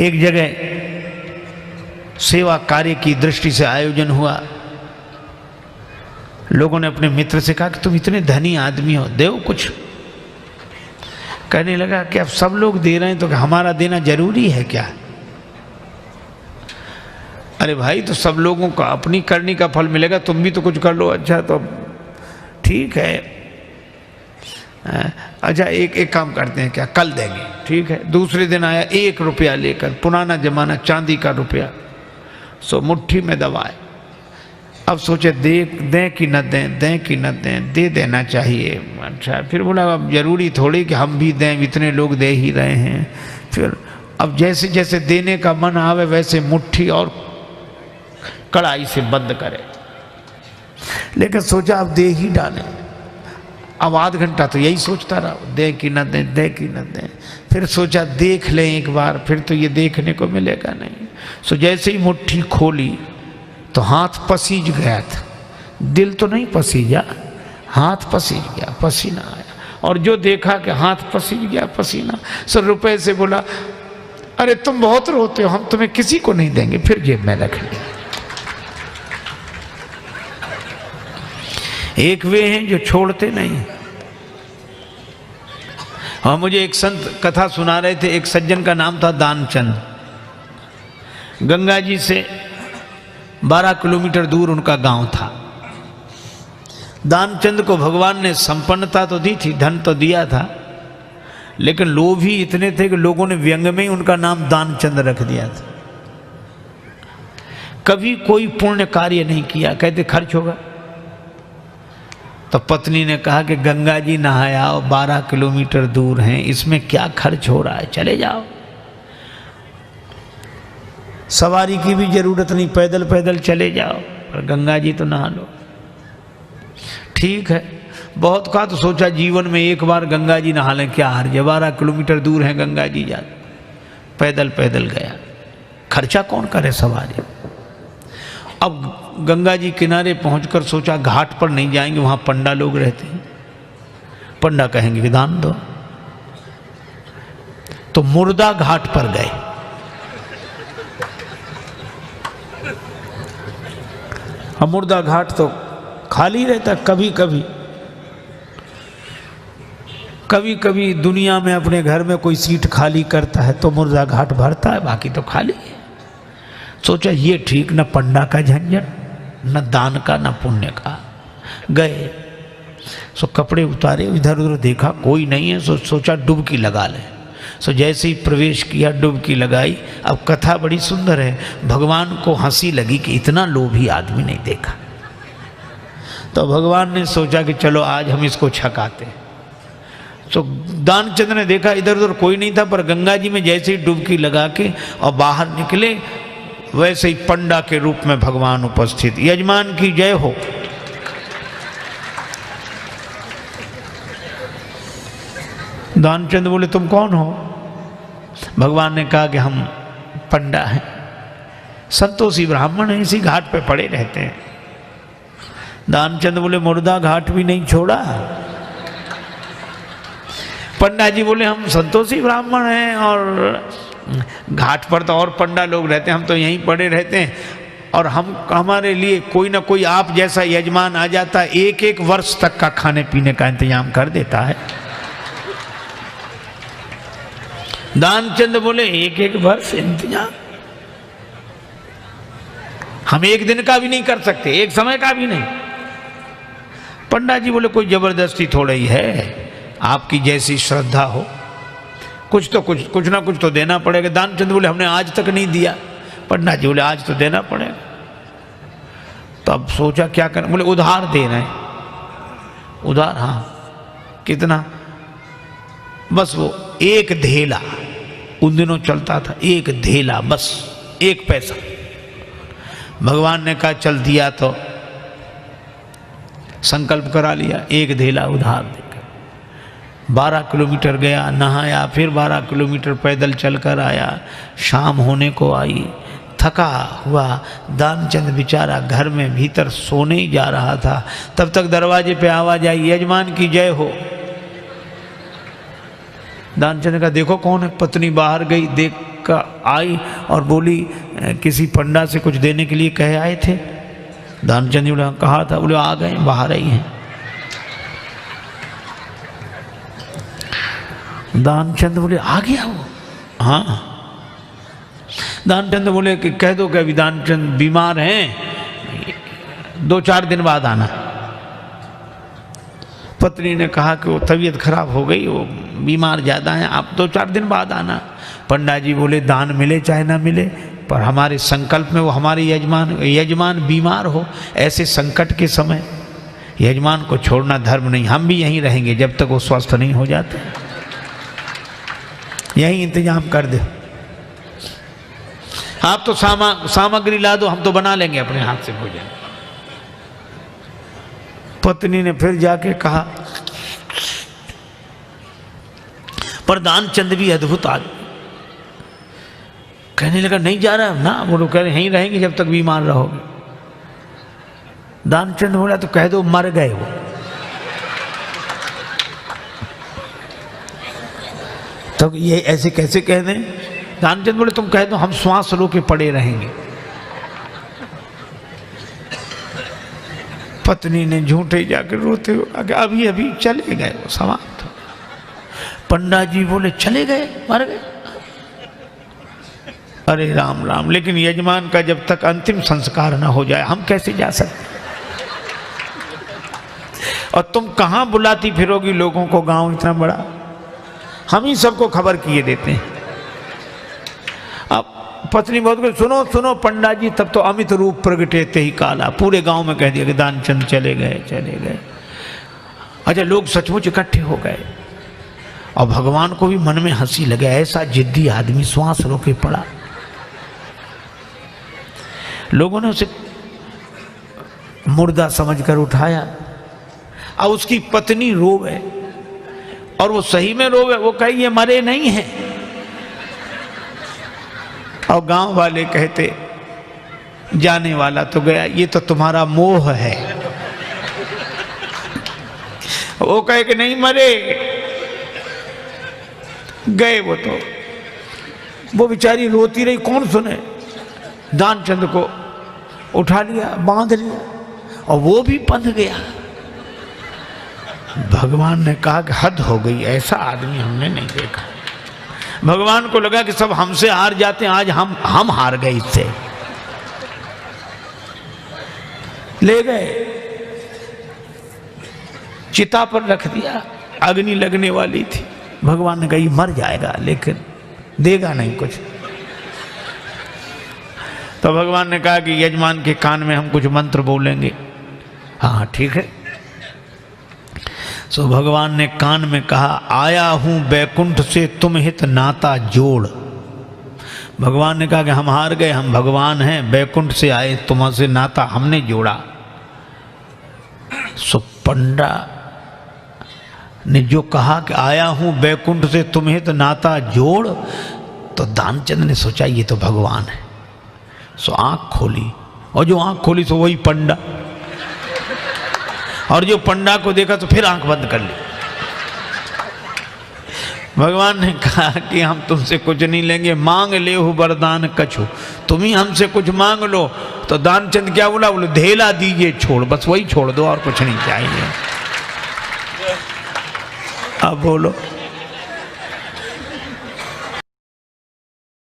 एक जगह सेवा कार्य की दृष्टि से आयोजन हुआ। लोगों ने अपने मित्र से कहा कि तुम इतने धनी आदमी हो, दो कुछ। कहने लगा कि अब सब लोग दे रहे हैं तो हमारा देना जरूरी है क्या? अरे भाई, तो सब लोगों का अपनी करनी का फल मिलेगा, तुम भी तो कुछ कर लो। अच्छा तो ठीक है, अच्छा एक काम करते हैं, क्या कल देंगे? ठीक है। दूसरे दिन आया 1 रुपया लेकर, पुराना जमाना, चांदी का रुपया, सो मुट्ठी में दबाए। अब सोचे दें कि न दें, दें कि न दें, दे देना चाहिए। अच्छा, फिर बोला अब जरूरी थोड़ी कि हम भी दें, इतने लोग दे ही रहे हैं। फिर अब जैसे जैसे देने का मन आवे वैसे मुट्ठी और कड़ाई से बंद करे, लेकिन सोचा अब दे ही डालें। अब आध घंटा तो यही सोचता रहा, दें कि न दें, दें कि न दें। फिर सोचा देख लें एक बार, फिर तो ये देखने को मिलेगा नहीं। सो जैसे ही मुट्ठी खोली तो हाथ पसीज गया था, दिल तो नहीं पसीजा, हाथ पसीज गया, पसीना आया। और जो देखा कि हाथ पसीज गया, पसीना, सो रुपए से बोला अरे तुम बहुत रोते हो, हम तुम्हें किसी को नहीं देंगे। फिर जेब में रख लिया। एक वे हैं जो छोड़ते नहीं। हाँ, मुझे एक संत कथा सुना रहे थे। एक सज्जन का नाम था दानचंद। गंगा जी से 12 किलोमीटर दूर उनका गांव था। दानचंद को भगवान ने संपन्नता तो दी थी, धन तो दिया था, लेकिन लोभ ही इतने थे कि लोगों ने व्यंग में ही उनका नाम दानचंद रख दिया था। कभी कोई पुण्य कार्य नहीं किया, कहते खर्च होगा। तो पत्नी ने कहा कि गंगा जी नहाया, 12 किलोमीटर दूर हैं, इसमें क्या खर्च हो रहा है, चले जाओ। सवारी की भी जरूरत नहीं, पैदल पैदल चले जाओ, पर गंगा जी तो नहा लो। ठीक है, बहुत कहा तो सोचा जीवन में एक बार गंगा जी नहा लें, क्या हर्ज है, 12 किलोमीटर दूर है गंगा जी, जा पैदल पैदल गया, खर्चा कौन करे सवारी। अब गंगा जी किनारे पहुंचकर सोचा घाट पर नहीं जाएंगे, वहां पंडा लोग रहते हैं, पंडा कहेंगे कि दान दो। तो मुर्दा घाट पर गए। मुर्दा घाट तो खाली रहता, कभी कभी दुनिया में अपने घर में कोई सीट खाली करता है तो मुर्दा घाट भरता है, बाकी तो खाली है। सोचा ये ठीक, न पंडा का झंझट, न दान का, न पुण्य का। गए, सो कपड़े उतारे, इधर उधर देखा कोई नहीं है, सोचा डुबकी लगा ले। सो जैसे ही प्रवेश किया, डुबकी लगाई। अब कथा बड़ी सुंदर है। भगवान को हंसी लगी कि इतना लोभी आदमी नहीं देखा। तो भगवान ने सोचा कि चलो आज हम इसको छकाते। तो दानचंद ने देखा इधर उधर कोई नहीं था, पर गंगा जी में जैसे ही डुबकी लगा के और बाहर निकले, वैसे ही पंडा के रूप में भगवान उपस्थित। यजमान की जय हो। दानचंद बोले तुम कौन हो? भगवान ने कहा कि हम पंडा हैं, संतोषी ब्राह्मण हैं, इसी घाट पे पड़े रहते हैं। दानचंद बोले मुर्दा घाट भी नहीं छोड़ा। पंडा जी बोले हम संतोषी ब्राह्मण हैं और घाट पर तो और पंडा लोग रहते हैं, हम तो यहीं पड़े रहते हैं, और हमारे लिए कोई ना कोई आप जैसा यजमान आ जाता है, 1-1 वर्ष तक का खाने पीने का इंतजाम कर देता है। दानचंद बोले 1-1 वर्ष इंतजाम? हम एक दिन का भी नहीं कर सकते, एक समय का भी नहीं। पंडा जी बोले कोई जबरदस्ती थोड़ा ही है, आपकी जैसी श्रद्धा हो, कुछ ना कुछ तो देना पड़ेगा। दानचंद बोले हमने आज तक नहीं दिया। पंडा जी बोले आज तो देना पड़ेगा। तो अब सोचा क्या करें, बोले उधार दे रहे हैं। उधार? हाँ। कितना? बस वो 1 धेला, उन दिनों चलता था 1 धेला, बस 1 पैसा। भगवान ने कहा चल दिया, तो संकल्प करा लिया, 1 धेला उधार देकर 12 किलोमीटर गया, नहाया, फिर 12 किलोमीटर पैदल चलकर आया। शाम होने को आई, थका हुआ दानचंद बेचारा घर में भीतर सोने ही जा रहा था। तब तक दरवाजे पे आवाज आई, यजमान की जय हो। दानचंद का देखो कौन है। पत्नी बाहर गई, देख आई और बोली किसी पंडा से कुछ देने के लिए कहे आए थे? दानचंद जी बोले कहा था। बोले आ गए, बाहर ही हैं। दानचंद बोले आ गया वो? हाँ। दानचंद बोले कि कह दो कि अभी दानचंद बीमार हैं, 2-4 दिन बाद आना। पत्नी ने कहा कि वो तबीयत खराब हो गई, वो बीमार ज़्यादा हैं, आप 2-4 दिन बाद आना। पंडा जी बोले दान मिले चाहे ना मिले, पर हमारे संकल्प में वो हमारे यजमान बीमार हो, ऐसे संकट के समय यजमान को छोड़ना धर्म नहीं। हम भी यहीं रहेंगे जब तक वो स्वस्थ नहीं हो जाते, यहीं इंतजाम कर दे। आप तो सामग्री ला दो, हम तो बना लेंगे अपने हाथ से भोजन। पत्नी ने फिर जाके कहा, पर दानचंद भी अद्भुत आदमी। कहने लगा नहीं जा रहा ना, वो लोग कह रहे यहीं रहेंगे जब तक बीमार रहोगे। दानचंद बोला तो कह दो मर गए वो। तो ये ऐसे कैसे कह दें? दानचंद बोले तुम कह दो हम श्वास रो के पड़े रहेंगे। पत्नी ने झूठे जाकर रोते हुए अभी अभी चले गए, वो समाप्त। पंडा जी बोले चले गए, मर गए? अरे राम राम, लेकिन यजमान का जब तक अंतिम संस्कार ना हो जाए हम कैसे जा सकते? और तुम कहां बुलाती फिरोगी लोगों को, गांव इतना बड़ा, हम ही सबको खबर किए देते हैं। अब पत्नी बहुत कुछ सुनो सुनो पंडा जी, तब तो अमित रूप प्रगटे ते ही काला, पूरे गांव में कह दिया कि दानचंद चले गए चले गए। अच्छा, लोग सचमुच इकट्ठे हो गए और भगवान को भी मन में हंसी लगे, ऐसा जिद्दी आदमी श्वास रोके पड़ा। लोगों ने उसे मुर्दा समझकर उठाया। अब उसकी पत्नी रोवे, और वो सही में रोवे, वो कहे ये मरे नहीं हैं। और गांव वाले कहते जाने वाला तो गया, ये तो तुम्हारा मोह है। वो कहे कि नहीं मरे, गए वो तो। वो बेचारी रोती रही, कौन सुने। दानचंद को उठा लिया, बांध लिया, और वो भी बंध गया। भगवान ने कहा कि हद हो गई, ऐसा आदमी हमने नहीं देखा। भगवान को लगा कि सब हमसे हार जाते हैं, आज हम हार गए इससे। ले गए, चिता पर रख दिया, अग्नि लगने वाली थी। भगवान ने कहा ये मर जाएगा लेकिन देगा नहीं कुछ। तो भगवान ने कहा कि यजमान के कान में हम कुछ मंत्र बोलेंगे। हाँ ठीक है। सो भगवान ने कान में कहा, आया हूं बैकुंठ से तुम हित नाता जोड़। भगवान ने कहा कि हम हार गए, हम भगवान हैं, बैकुंठ से आए, तुमसे नाता हमने जोड़ा। सो पंडा ने जो कहा कि आया हूं बैकुंठ से तुम हित नाता जोड़, तो दानचंद ने सोचा ये तो भगवान है। सो आंख खोली, और जो आंख खोली तो वही पंडा, और जो पंडा को देखा तो फिर आंख बंद कर ली। भगवान ने कहा कि हम तुमसे कुछ नहीं लेंगे, मांग ले हो वरदान कछु, तुम ही हमसे कुछ मांग लो। तो दानचंद क्या बोला? बोले धेला दीजिए छोड़, बस वही छोड़ दो और कुछ नहीं चाहिए। अब बोलो।